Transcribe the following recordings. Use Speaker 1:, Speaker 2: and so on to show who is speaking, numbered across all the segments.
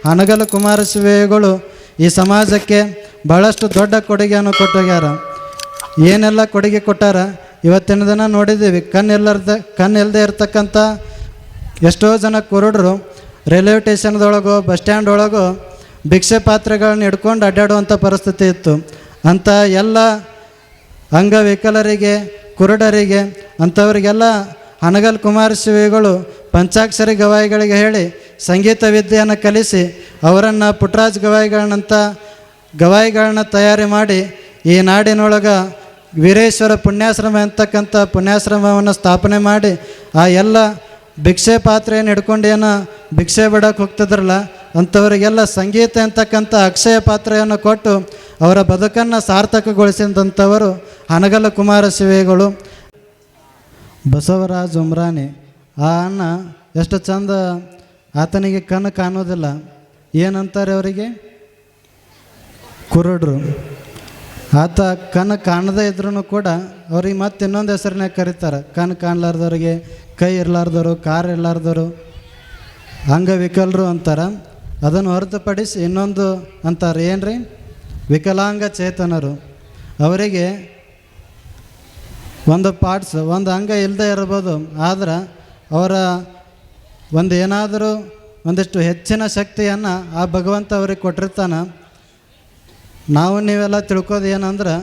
Speaker 1: ಹನಗಲ ಕುಮಾರಸ್ವಾಮಿಗಳು ಈ ಸಮಾಜಕ್ಕೆ ಭಾಳಷ್ಟು ದೊಡ್ಡ ಕೊಡುಗೆಯನ್ನು ಕೊಟ್ಟೋಗ್ಯಾರ. ಏನೆಲ್ಲ ಕೊಡುಗೆ ಕೊಟ್ಟಾರ ಇವತ್ತಿನ ದಿನ ನೋಡಿದ್ದೀವಿ. ಕಣ್ಣಿಲ್ಲದೆ ಇರ್ತಕ್ಕಂಥ ಎಷ್ಟೋ ಜನ ಕುರುಡರು ರೈಲ್ವೆ ಸ್ಟೇಷನ್ದೊಳಗೋ ಬಸ್ ಸ್ಟ್ಯಾಂಡ್ ಒಳಗೋ ಭಿಕ್ಷೆ ಪಾತ್ರೆಗಳನ್ನ ಹಿಡ್ಕೊಂಡು ಅಡ್ಡಾಡುವಂಥ ಪರಿಸ್ಥಿತಿ ಇತ್ತು. ಅಂಥ ಎಲ್ಲ ಅಂಗವಿಕಲರಿಗೆ, ಕುರುಡರಿಗೆ, ಅಂಥವರಿಗೆಲ್ಲ ಹನಗಲ್ ಕುಮಾರಸ್ವಾಮಿಗಳು ಪಂಚಾಕ್ಷರಿ ಗವಾಯಿಗಳಿಗೆ ಹೇಳಿ ಸಂಗೀತ ವಿದ್ಯೆಯನ್ನು ಕಲಿಸಿ ಅವರನ್ನು ಪುಟ್ಟರಾಜ್ ಗವಾಯಿಗಳನ್ನ ತಯಾರಿ ಮಾಡಿ ಈ ನಾಡಿನೊಳಗೆ ವೀರೇಶ್ವರ ಪುಣ್ಯಾಶ್ರಮ ಅಂತಕ್ಕಂಥ ಪುಣ್ಯಾಶ್ರಮವನ್ನು ಸ್ಥಾಪನೆ ಮಾಡಿ ಆ ಎಲ್ಲ ಭಿಕ್ಷೆ ಪಾತ್ರೆಯನ್ನು ಹಿಡ್ಕೊಂಡು ಏನೋ ಭಿಕ್ಷೆ ಬಿಡೋಕೆ ಹೋಗ್ತಿದ್ರಲ್ಲ ಅಂಥವರಿಗೆಲ್ಲ ಸಂಗೀತ ಅಂತಕ್ಕಂಥ ಅಕ್ಷಯ ಪಾತ್ರೆಯನ್ನು ಕೊಟ್ಟು ಅವರ ಬದುಕನ್ನು ಸಾರ್ಥಕಗೊಳಿಸಿದಂಥವರು ಹನಗಲ ಕುಮಾರಸ್ವಾಮಿಗಳು. ಬಸವರಾಜ್ ಉಮ್ರಾನಿ ಆ ಅಣ್ಣ ಎಷ್ಟು ಚಂದ, ಆತನಿಗೆ ಕಣ್ಣು ಕಾಣೋದಿಲ್ಲ. ಏನಂತಾರೆ ಅವರಿಗೆ? ಕುರುಡ್ರು. ಆತ ಕಣ್ಣು ಕಾಣದೇ ಇದ್ರೂ ಕೂಡ ಅವ್ರಿಗೆ ಮತ್ತೆ ಇನ್ನೊಂದು ಹೆಸರನ್ನೇ ಕರೀತಾರೆ. ಕಣ್ಣು ಕಾಣಲಾರ್ದವ್ರಿಗೆ, ಕೈ ಇರಲಾರ್ದವರು, ಕಾರು ಇರಲಾರ್ದವರು, ಅಂಗವಿಕಲರು ಅಂತಾರೆ. ಅದನ್ನು ಹೊರತುಪಡಿಸಿ ಇನ್ನೊಂದು ಅಂತಾರೆ, ಏನು ರೀ? ವಿಕಲಾಂಗ ಚೇತನರು. ಅವರಿಗೆ ಒಂದು ಪಾರ್ಟ್ಸ್, ಒಂದು ಅಂಗ ಇಲ್ಲದೆ ಇರ್ಬೋದು, ಆದ್ರೆ ಅವರ ಒಂದು ಏನಾದರೂ ಒಂದಿಷ್ಟು ಹೆಚ್ಚಿನ ಶಕ್ತಿಯನ್ನು ಆ ಭಗವಂತ ಅವ್ರಿಗೆ ಕೊಟ್ಟಿರ್ತಾನೆ. ನಾವು ನೀವೆಲ್ಲ ತಿಳ್ಕೋದು ಏನಂದ್ರೆ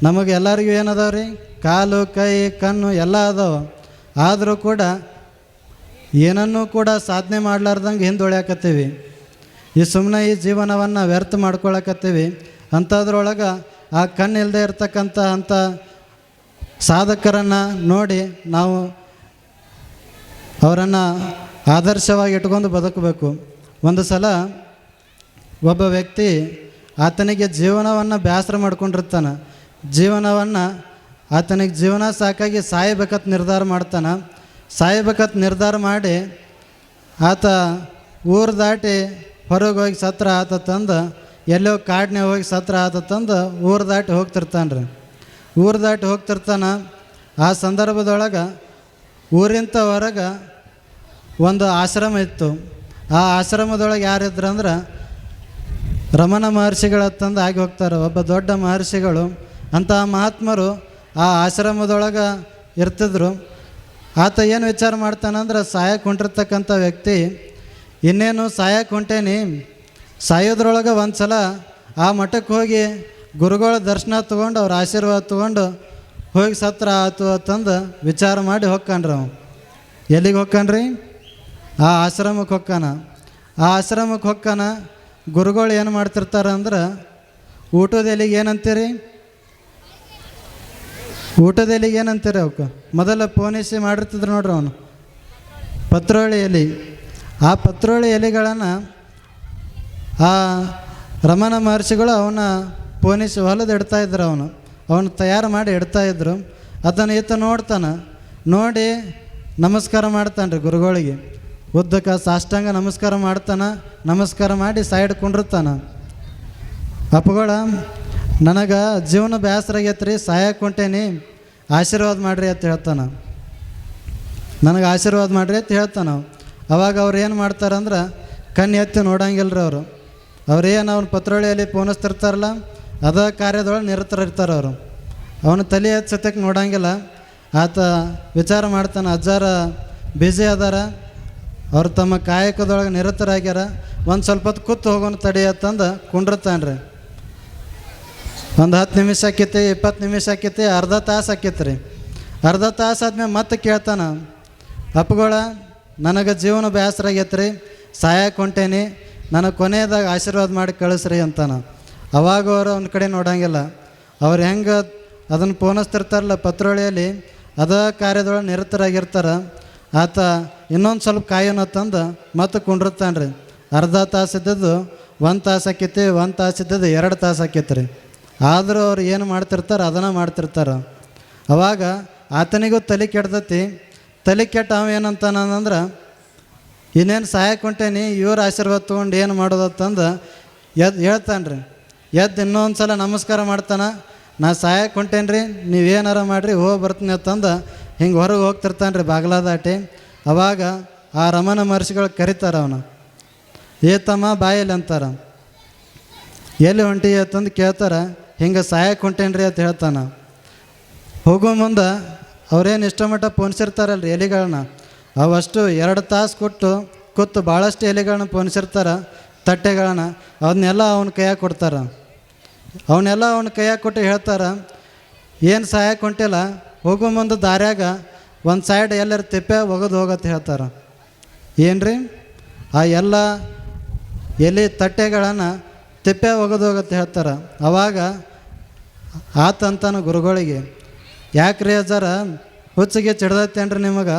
Speaker 1: ನಮಗೆ ಎಲ್ಲರಿಗೂ ಏನದಾವ ರೀ? ಕಾಲು, ಕೈ, ಕಣ್ಣು ಎಲ್ಲ ಅದಾವೆ. ಆದರೂ ಕೂಡ ಏನನ್ನೂ ಕೂಡ ಸಾಧನೆ ಮಾಡಲಾರ್ದಂಗೆ ಹಿಂದುಳಿಯಾಕತ್ತೀವಿ. ಸುಮ್ಮನೆ ಈ ಜೀವನವನ್ನು ವ್ಯರ್ಥ ಮಾಡ್ಕೊಳಕತ್ತೀವಿ. ಅಂಥದ್ರೊಳಗೆ ಆ ಕಣ್ಣು ಇಲ್ಲದೆ ಇರ್ತಕ್ಕಂಥ ಅಂಥ ಸಾಧಕರನ್ನು ನೋಡಿ ನಾವು ಅವರನ್ನು ಆದರ್ಶವಾಗಿ ಇಟ್ಕೊಂಡು ಬದುಕಬೇಕು. ಒಂದು ಸಲ ಒಬ್ಬ ವ್ಯಕ್ತಿ ಆತನಿಗೆ ಜೀವನವನ್ನು ಬೇಸರ ಮಾಡ್ಕೊಂಡಿರ್ತಾನೆ. ಆತನಿಗೆ ಜೀವನ ಸಾಕಾಗಿ ಸಾಯಬೇಕಂತ ನಿರ್ಧಾರ ಮಾಡ್ತಾನೆ. ಸಾಯಬೇಕಂತ ನಿರ್ಧಾರ ಮಾಡಿ ಆತ ಊರು ದಾಟಿ ಹೊರಗೆ ಹೋಗಿ ಸತ್ರ ಆತ ತಂದು, ಎಲ್ಲೋ ಕಾಡಿನ ಹೋಗಿ ಸತ್ರ ಆತ ತಂದು ಊರು ದಾಟಿ ಹೋಗ್ತಿರ್ತಾನೆ ರೀ. ಊರು ದಾಟಿ ಹೋಗ್ತಿರ್ತಾನೆ. ಆ ಸಂದರ್ಭದೊಳಗೆ ಊರಿಂತ ಹೊರಗೆ ಒಂದು ಆಶ್ರಮ ಇತ್ತು. ಆ ಆಶ್ರಮದೊಳಗೆ ಯಾರಿದ್ರಂದ್ರೆ ರಮಣ ಮಹರ್ಷಿಗಳ ತಂದು ಆಗಿ ಹೋಗ್ತಾರೆ. ಒಬ್ಬ ದೊಡ್ಡ ಮಹರ್ಷಿಗಳು. ಅಂತಹ ಮಹಾತ್ಮರು ಆ ಆಶ್ರಮದೊಳಗೆ ಇರ್ತಿದ್ರು. ಆತ ಏನು ವಿಚಾರ ಮಾಡ್ತಾನಂದ್ರೆ, ಸಾಯಕ್ಕೆ ಹೊಂಟಿರ್ತಕ್ಕಂಥ ವ್ಯಕ್ತಿ ಇನ್ನೇನು ಸಾಯಕ್ಕೆ ಹೊಂಟೇನಿ, ಸಾಯೋದ್ರೊಳಗೆ ಒಂದು ಸಲ ಆ ಮಠಕ್ಕೆ ಹೋಗಿ ಗುರುಗಳ ದರ್ಶನ ತೊಗೊಂಡು ಅವ್ರ ಆಶೀರ್ವಾದ ತೊಗೊಂಡು ಹೋಗಿ ಸತ್ರ ಆತು ಅಂತಂದು ವಿಚಾರ ಮಾಡಿ ಹೊಕ್ಕಾನ್ರಿ. ಅವ ಎಲ್ಲಿಗೆ ಹೊಕ್ಕಾನ್ರಿ? ಆ ಆಶ್ರಮಕ್ಕೆ ಹೊಕ್ಕಾನ. ಆ ಆಶ್ರಮಕ್ಕೆ ಹೊಕ್ಕಾನ. ಗುರುಗಳು ಏನು ಮಾಡ್ತಿರ್ತಾರೆ ಅಂದ್ರೆ, ಊಟದ ಎಲೆಗೆ ಏನಂತೀರಿ? ಊಟದ ಎಲೆಗೆ ಏನಂತೀರಿ? ಅವಕ್ಕೆ ಮೊದಲ ಪೋಣಿಸಿ ಮಾಡಿರ್ತಿದ್ರು ನೋಡ್ರಿ ಅವನು, ಪತ್ರೋಳಿ ಎಲೆ. ಆ ಪತ್ರೋಳಿ ಎಲೆಗಳನ್ನು ಆ ರಮಣ ಮಹರ್ಷಿಗಳು ಅವನ್ನ ಪೋಣಿಸಿ ಹೊಲದ ಇಡ್ತಾಯಿದ್ರು. ಅವನು ತಯಾರು ಮಾಡಿ ಇಡ್ತಾಯಿದ್ರು. ಅದನ್ನು ಈತ ನೋಡ್ತಾನೆ. ನೋಡಿ ನಮಸ್ಕಾರ ಮಾಡ್ತಾನೆ ರೀ ಗುರುಗಳಿಗೆ. ಉದ್ದಕ್ಕೆ ಸಾಷ್ಟಾಂಗ ನಮಸ್ಕಾರ ಮಾಡ್ತಾನೆ. ನಮಸ್ಕಾರ ಮಾಡಿ ಸೈಡ್ ಕುಂಡಿರ್ತಾನೆ. ಅಪ್ಪಗಳ, ನನಗೆ ಜೀವನ ಬೇಸರ ಆಗೈತ್ರಿ, ಸಾಯಕ್ಕೆ ಹೊಂಟೇನಿ, ಆಶೀರ್ವಾದ ಮಾಡಿರಿ ಅಂತ ಹೇಳ್ತಾನೆ. ನನಗೆ ಆಶೀರ್ವಾದ ಮಾಡಿರಿ ಅಂತ ಹೇಳ್ತಾನೆ. ಅವಾಗ ಅವ್ರು ಏನು ಮಾಡ್ತಾರಂದ್ರೆ ಕಣ್ಣು ಎತ್ತಿ ನೋಡಂಗಿಲ್ಲ ರೀ ಅವರು. ಅವ್ರೇನು ಅವ್ನ ಪತ್ರೋಳಿಯಲ್ಲಿ ಪೋಣಿಸ್ತಿರ್ತಾರಲ್ಲ ಅದ ಕಾರ್ಯದೊಳಗೆ ನಿರತರಿರ್ತಾರೆ ಅವರು. ಅವನು ತಲೆ ಎತ್ತಿ ಸತ್ಯಕ್ಕೆ ನೋಡಂಗಿಲ್ಲ. ಆತ ವಿಚಾರ ಮಾಡ್ತಾನೆ, ಅಜ್ಜಾರ ಬ್ಯುಸಿ ಅದಾರ, ಅವ್ರು ತಮ್ಮ ಕಾಯಕದೊಳಗೆ ನಿರತರಾಗ್ಯಾರ, ಒಂದು ಸ್ವಲ್ಪ ಹೊತ್ತು ಕೂತು ಹೋಗೋಣ ತಡೆಯತ್ತಂದು ಕುಂಡಿರ್ತಾನೆ ರೀ. ಒಂದು 10 ನಿಮಿಷ ಆಕೈತಿ, 20 ನಿಮಿಷ ಆಕೈತಿ, ಅರ್ಧ ತಾಸು ಆಕೈತಿ ರೀ. ಅರ್ಧ ತಾಸು ಆದ್ಮೇಲೆ ಮತ್ತೆ ಕೇಳ್ತಾನೆ, ಅಪ್ಪಗಳ ನನಗೆ ಜೀವನ ಬೇಸರ ಆಗೈತೆ ರೀ, ಸಾಯಕ್ಕೆ ಹೊಂಟೇನಿ, ನನಗೆ ಕೊನೆಯದಾಗ ಆಶೀರ್ವಾದ ಮಾಡಿ ಕಳಿಸ್ರಿ ಅಂತಾನೆ. ಅವಾಗ ಅವರು ಒಂದು ಕಡೆ ನೋಡೋಂಗಿಲ್ಲ. ಅವ್ರು ಹೆಂಗೆ ಅದನ್ನು ಪೋಣಿಸ್ತಿರ್ತಾರಲ್ಲ ಪತ್ರೋಳಿಯಲ್ಲಿ, ಅದ ಕಾರ್ಯದೊಳಗೆ ನಿರತರಾಗಿರ್ತಾರೆ. ಆತ ಇನ್ನೊಂದು ಸ್ವಲ್ಪ ಕಾಯೋಣ ತಂದು ಮತ್ತೆ ಕುಂಡಿರ್ತಾನೆ ರೀ. ಅರ್ಧ ತಾಸು ಇದ್ದದ್ದು 1 ತಾಸು ಆಕೈತಿ, 1 ತಾಸು ಇದ್ದದ್ದು 2 ತಾಸು ಆಕೈತಿ ರೀ. ಆದರೂ ಅವ್ರು ಏನು ಮಾಡ್ತಿರ್ತಾರೆ ಅದನ್ನು ಮಾಡ್ತಿರ್ತಾರೆ. ಅವಾಗ ಆತನಿಗೂ ತಲೆ ಕೆಡ್ತೈತಿ. ತಲೆ ಕೆಟ್ಟ ಅವ ಏನಂತಾನಂದ್ರೆ, ಇನ್ನೇನು ಸಹಾಯಕ್ಕೆ ಹೊಂಟೇನಿ, ಇವ್ರ ಆಶೀರ್ವಾದ ತೊಗೊಂಡು ಏನು ಮಾಡೋದತ್ತಂದು ಹೇಳ್ತಾನೆ ರೀ. ಇನ್ನೊಂದು ಸಲ ನಮಸ್ಕಾರ ಮಾಡ್ತಾನೆ. ನಾ ಸಹಾಯಕ್ಕೆ ಹೊಂಟೇನಿ ರೀ, ನೀವೇನಾರ ಮಾಡಿರಿ ಹೋಗಿ ಬರ್ತೀನಿ ಅಂತಂದು ಹಿಂಗೆ ಹೊರಗೆ ಹೋಗ್ತಿರ್ತಾನೆ ರೀ ಬಾಗ್ಲ ದಾಟಿ. ಅವಾಗ ಆ ರಮಣ ಮಹರ್ಷಿಗಳು ಕರೀತಾರೆ ಅವನು. ಏತಮ್ಮ ಬಾಯಲ್ಲಿ ಅಂತಾರ. ಎಲ್ಲಿ ಹೊಂಟಿ ಅಂತಂದು ಕೇಳ್ತಾರ. ಹಿಂಗೆ ಸಾಯಕ್ಕೆ ಹೊಂಟೇನ್ರಿ ಅಂತ ಹೇಳ್ತಾನೆ. ಹೋಗೋ ಮುಂದೆ ಅವ್ರೇನು ಇಷ್ಟಮಟ್ಟ ಪೋಣಿಸಿರ್ತಾರಲ್ರಿ ಎಲೆಗಳನ್ನ, ಅವಷ್ಟು 2 ತಾಸು ಕೂತು ಭಾಳಷ್ಟು ಎಲೆಗಳನ್ನ ಪೋಣಿಸಿರ್ತಾರೆ, ತಟ್ಟೆಗಳನ್ನ. ಅವನ್ನೆಲ್ಲ ಅವನ ಕೈಯಾಗ ಕೊಡ್ತಾರೆ. ಅವನ್ನೆಲ್ಲ ಅವನ ಕೈಯಾಗ ಕೊಟ್ಟು ಹೇಳ್ತಾರೆ, ಏನು ಸಾಯಕ್ಕೆ ಹೊಂಟಿಲ್ಲ, ಹೋಗೋ ಮುಂದೆ ದಾರ್ಯಾಗ ಒಂದು ಸೈಡ್ ಎಲ್ಲರ ತಿಪ್ಪೆ ಒಗೆದು ಹೋಗತ್ತೆ ಹೇಳ್ತಾರೆ. ಏನು ರೀ, ಆ ಎಲ್ಲ ಎಲೆ ತಟ್ಟೆಗಳನ್ನು ತಿಪ್ಪೆ ಒಗೆದು ಹೋಗತ್ತೆ ಹೇಳ್ತಾರೆ. ಅವಾಗ ಆತಂತಾನು ಗುರುಗಳಿಗೆ, ಯಾಕ್ರಿ ಅಜ್ಜಾರ ಹುಚ್ಚಿಗೆ ಚಿಡ್ದತ್ತೇನ್ರಿ ನಿಮಗೆ?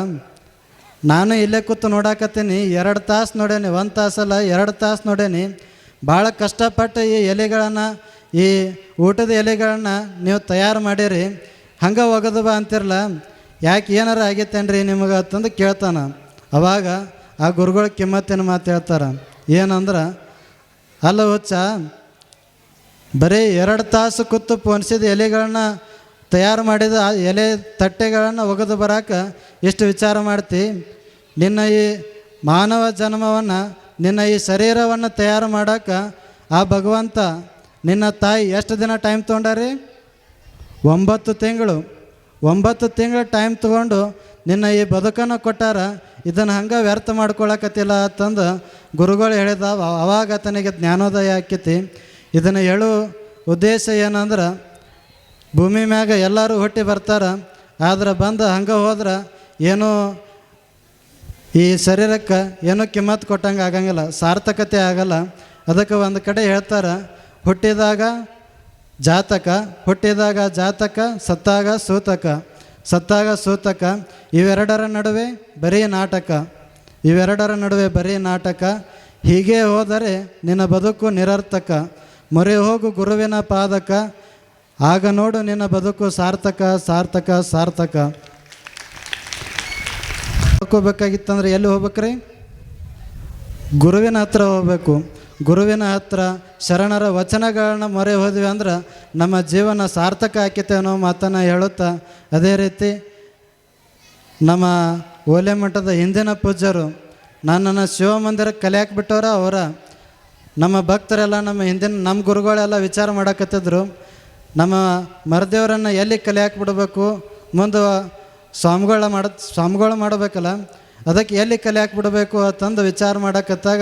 Speaker 1: ನಾನು ಇಲ್ಲೇ ಕೂತು ನೋಡಾಕತ್ತೀನಿ, 2 ತಾಸು ನೋಡೇನಿ, 1 ತಾಸಲ್ಲ 2 ತಾಸು ನೋಡೇನಿ. ಭಾಳ ಕಷ್ಟಪಟ್ಟು ಈ ಎಲೆಗಳನ್ನು, ಈ ಊಟದ ಎಲೆಗಳನ್ನು ನೀವು ತಯಾರು ಮಾಡಿರಿ, ಹಂಗೆ ಒಗೆದು ಬಾ ಅಂತಿರಲ್ಲ, ಯಾಕೆ ಏನಾರ ಆಗೈತೇನ್ರಿ ನಿಮಗೆ ಅಂತಂದು ಕೇಳ್ತಾನೆ. ಅವಾಗ ಆ ಗುರುಗಳ ಕಿಮ್ಮತ್ತಿನ ಮಾತು ಹೇಳ್ತಾರೆ. ಏನಂದ್ರೆ, ಅಲ್ಲ ಹುಚ್ಚ, ಬರೀ 2 ತಾಸು ಕೂತು ಪೋಣಿಸಿದ ಎಲೆಗಳನ್ನ ತಯಾರು ಮಾಡಿದ ಎಲೆ ತಟ್ಟೆಗಳನ್ನು ಒಗೆದು ಬರೋಕೆ ಎಷ್ಟು ವಿಚಾರ ಮಾಡ್ತಿ? ನಿನ್ನ ಈ ಮಾನವ ಜನ್ಮವನ್ನು, ನಿನ್ನ ಈ ಶರೀರವನ್ನು ತಯಾರು ಮಾಡೋಕೆ ಆ ಭಗವಂತ ನಿನ್ನ ತಾಯಿ ಎಷ್ಟು ದಿನ ಟೈಮ್ ತೊಗೊಂಡಾರಿ? 9 ತಿಂಗಳು. 9 ತಿಂಗಳು ಟೈಮ್ ತೊಗೊಂಡು ನಿನ್ನ ಈ ಬದುಕನ್ನು ಕೊಟ್ಟಾರ. ಇದನ್ನು ಹಂಗೆ ವ್ಯರ್ಥ ಮಾಡ್ಕೊಳಕತ್ತಿಲ್ಲ ಅಂತಂದು ಗುರುಗಳು ಹೇಳಿದ. ಅವಾಗ ತನಗೆ ಜ್ಞಾನೋದಯ ಆಕ್ಕೈತಿ. ಇದನ್ನು ಹೇಳೋ ಉದ್ದೇಶ ಏನಂದ್ರೆ, ಭೂಮಿ ಮ್ಯಾಗ ಎಲ್ಲರೂ ಹುಟ್ಟಿ ಬರ್ತಾರೆ, ಆದ್ರೆ ಬಂದು ಹಂಗೆ ಹೋದ್ರೆ ಏನೂ ಈ ಶರೀರಕ್ಕೆ ಏನೂ ಕಿಮ್ಮತ್ತು ಕೊಟ್ಟಂಗೆ ಆಗಂಗಿಲ್ಲ, ಸಾರ್ಥಕತೆ ಆಗಲ್ಲ. ಅದಕ್ಕೆ ಒಂದು ಕಡೆ ಹೇಳ್ತಾರೆ, ಹುಟ್ಟಿದಾಗ ಜಾತಕ, ಸತ್ತಾಗ ಸೂತಕ, ಇವೆರಡರ ನಡುವೆ ಬರೀ ನಾಟಕ. ಹೀಗೆ ಹೋದರೆ ನಿನ್ನ ಬದುಕು ನಿರರ್ಥಕ, ಮೊರೆ ಹೋಗು ಗುರುವಿನ ಪಾದಕ, ಆಗ ನೋಡು ನಿನ್ನ ಬದುಕು ಸಾರ್ಥಕ. ಹೋಗ್ಬೇಕಾಗಿತ್ತಂದ್ರೆ ಎಲ್ಲಿ ಹೋಗ್ಬೇಕ್ರಿ? ಗುರುವಿನ ಹತ್ರ ಹೋಗ್ಬೇಕು. ಗುರುವಿನ ಹತ್ರ ಶರಣರ ವಚನಗಳನ್ನ ಮೊರೆ ಹೋದ್ವಿ ಅಂದ್ರೆ ನಮ್ಮ ಜೀವನ ಸಾರ್ಥಕ ಆಕೈತೆ ಅನ್ನೋ ಮಾತನ್ನು ಹೇಳುತ್ತಾ, ಅದೇ ರೀತಿ ನಮ್ಮ ಓಲೆ ಮಠದ ಹಿಂದಿನ ಪೂಜ್ಯರು ನನ್ನನ್ನು ಶಿವಮಂದಿರಕ್ಕೆ ಕಲಿಯಾಕೆ ಬಿಟ್ಟವ್ರ. ಅವರ ನಮ್ಮ ಭಕ್ತರೆಲ್ಲ ನಮ್ಮ ಗುರುಗಳೆಲ್ಲ ವಿಚಾರ ಮಾಡಕತ್ತಿದ್ರು, ನಮ್ಮ ಮರದೇವರನ್ನು ಎಲ್ಲಿ ಕಲಿಯಾಕೆ ಬಿಡಬೇಕು, ಮುಂದೆ ಸ್ವಾಮಿಗಳು ಮಾಡಬೇಕಲ್ಲ, ಅದಕ್ಕೆ ಎಲ್ಲಿ ಕಲಿಯಾಕೆ ಬಿಡಬೇಕು ಅಂತಂದು ವಿಚಾರ ಮಾಡಕತ್ತಾಗ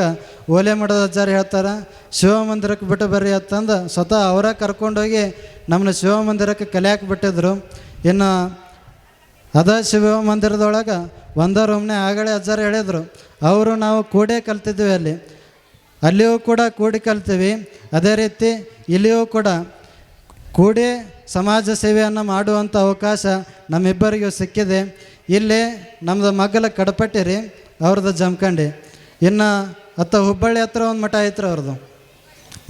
Speaker 1: ಓಲೆ ಮಠದ ಅಜ್ಜಾರು ಹೇಳ್ತಾರೆ, ಶಿವಮಂದಿರಕ್ಕೆ ಬಿಟ್ಟು ಬರ್ರಿ ಅಂತಂದು ಸ್ವತಃ ಅವರ ಕರ್ಕೊಂಡೋಗಿ ನಮ್ಮನ್ನ ಶಿವಮಂದಿರಕ್ಕೆ ಕಲಿಯಾಕೆ ಬಿಟ್ಟಿದ್ರು. ಇನ್ನು ಅದ ಶಿವಮಂದಿರದೊಳಗೆ ಒಂದೇ ರೂಮ್ನೇ ಆಗಲೇ ಅಜ್ಜಾರು ಹೇಳಿದರು. ಅವರು ನಾವು ಕೂಡೇ ಕಲ್ತಿದ್ವಿ, ಅಲ್ಲಿಯೂ ಕೂಡ ಕೂಡಿ ಕಲ್ತೀವಿ. ಅದೇ ರೀತಿ ಇಲ್ಲಿಯೂ ಕೂಡ ಕೂಡಿ ಸಮಾಜ ಸೇವೆಯನ್ನು ಮಾಡುವಂಥ ಅವಕಾಶ ನಮ್ಮಿಬ್ಬರಿಗೂ ಸಿಕ್ಕಿದೆ. ಇಲ್ಲಿ ನಮ್ಮದು ಮಗ್ಗಲ ಕಡಪಟ್ಟಿ ರೀ, ಅವ್ರದ್ದು ಜಮಖಂಡಿ. ಇನ್ನು ಹುಬ್ಬಳ್ಳಿ ಹತ್ರ ಒಂದು ಮಠ ಐತ್ರಿ ಅವ್ರದ್ದು.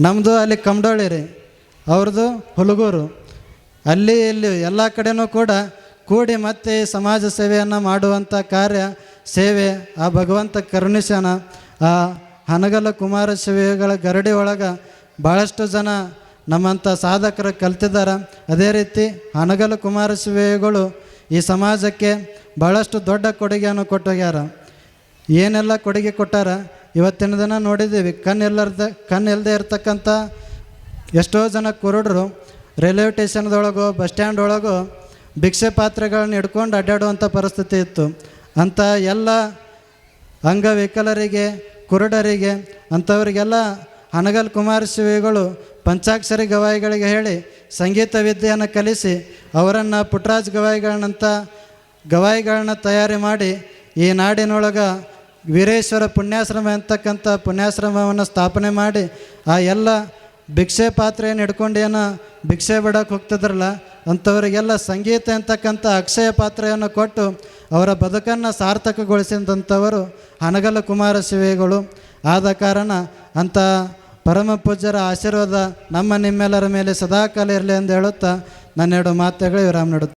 Speaker 1: ನಮ್ಮದು ಅಲ್ಲಿ ಕಮಡೋಳಿ ರೀ, ಅವ್ರದ್ದು ಹುಲಗೂರು. ಅಲ್ಲಿ ಇಲ್ಲಿ ಎಲ್ಲ ಕಡೆನೂ ಕೂಡ ಕೂಡಿ ಮತ್ತೆ ಸಮಾಜ ಸೇವೆಯನ್ನು ಮಾಡುವಂಥ ಕಾರ್ಯ ಸೇವೆ ಆ ಭಗವಂತ ಕರುಣಿಸೋಣ. ಆ ಹನಗಲ ಕುಮಾರ ಶಿವೆಗಳ ಗರಡಿ ಒಳಗೆ ಭಾಳಷ್ಟು ಜನ ನಮ್ಮಂಥ ಸಾಧಕರು ಕಲ್ತಿದ್ದಾರೆ. ಅದೇ ರೀತಿ ಹನಗಲ ಕುಮಾರ ಶಿವೆಗಳು ಈ ಸಮಾಜಕ್ಕೆ ಭಾಳಷ್ಟು ದೊಡ್ಡ ಕೊಡುಗೆಯನ್ನು ಕೊಟ್ಟೋಗ್ಯಾರ. ಏನೆಲ್ಲ ಕೊಡುಗೆ ಕೊಟ್ಟಾರ ಇವತ್ತಿನ ದಿನ ನೋಡಿದ್ದೀವಿ. ಕಣ್ಣಿಲ್ಲದೆ ಇರ್ತಕ್ಕಂಥ ಎಷ್ಟೋ ಜನ ಕುರುಡರು ರೈಲ್ವೆ ಸ್ಟೇಷನ್ದೊಳಗೋ ಬಸ್ ಸ್ಟ್ಯಾಂಡ್ ಒಳಗೋ ಭಿಕ್ಷೆ ಪಾತ್ರೆಗಳನ್ನ ಹಿಡ್ಕೊಂಡು ಅಡ್ಡಾಡುವಂಥ ಪರಿಸ್ಥಿತಿ ಇತ್ತು. ಅಂಥ ಎಲ್ಲ ಅಂಗವಿಕಲರಿಗೆ, ಕುರುಡರಿಗೆ, ಅಂಥವರಿಗೆಲ್ಲ ಹನಗಲ್ ಕುಮಾರ ಶಿವೆಗಳು ಪಂಚಾಕ್ಷರಿ ಗವಾಯಿಗಳಿಗೆ ಹೇಳಿ ಸಂಗೀತ ವಿದ್ಯೆಯನ್ನು ಕಲಿಸಿ ಅವರನ್ನು ಪುಟ್ಟರಾಜ್ ಗವಾಯಿಗಳನ್ನ ತಯಾರಿ ಮಾಡಿ ಈ ನಾಡಿನೊಳಗೆ ವೀರೇಶ್ವರ ಪುಣ್ಯಾಶ್ರಮ ಅಂತಕ್ಕಂಥ ಪುಣ್ಯಾಶ್ರಮವನ್ನು ಸ್ಥಾಪನೆ ಮಾಡಿ ಆ ಎಲ್ಲ ಭಿಕ್ಷೆ ಪಾತ್ರೆಯನ್ನು ಹಿಡ್ಕೊಂಡು ಭಿಕ್ಷೆ ಬಿಡೋಕೆ ಹೋಗ್ತಿದ್ರಲ್ಲ ಅಂಥವರಿಗೆಲ್ಲ ಸಂಗೀತ ಅಂತಕ್ಕಂಥ ಅಕ್ಷಯ ಪಾತ್ರೆಯನ್ನು ಕೊಟ್ಟು ಅವರ ಬದುಕನ್ನು ಸಾರ್ಥಕಗೊಳಿಸಿದಂಥವರು ಹನಗಲ ಕುಮಾರ ಶಿವೆಗಳು. ಆದ ಕಾರಣ ಅಂಥ ಪರಮ ಪೂಜ್ಯರ ಆಶೀರ್ವಾದ ನಿಮ್ಮೆಲ್ಲರ ಮೇಲೆ ಸದಾಕಾಲ ಇರಲಿ ಎಂದು ಹೇಳುತ್ತಾ ನನ್ನೆರಡು ಮಾತುಗಳು ವಿರಾಮ ನೀಡುತ್ತೆ.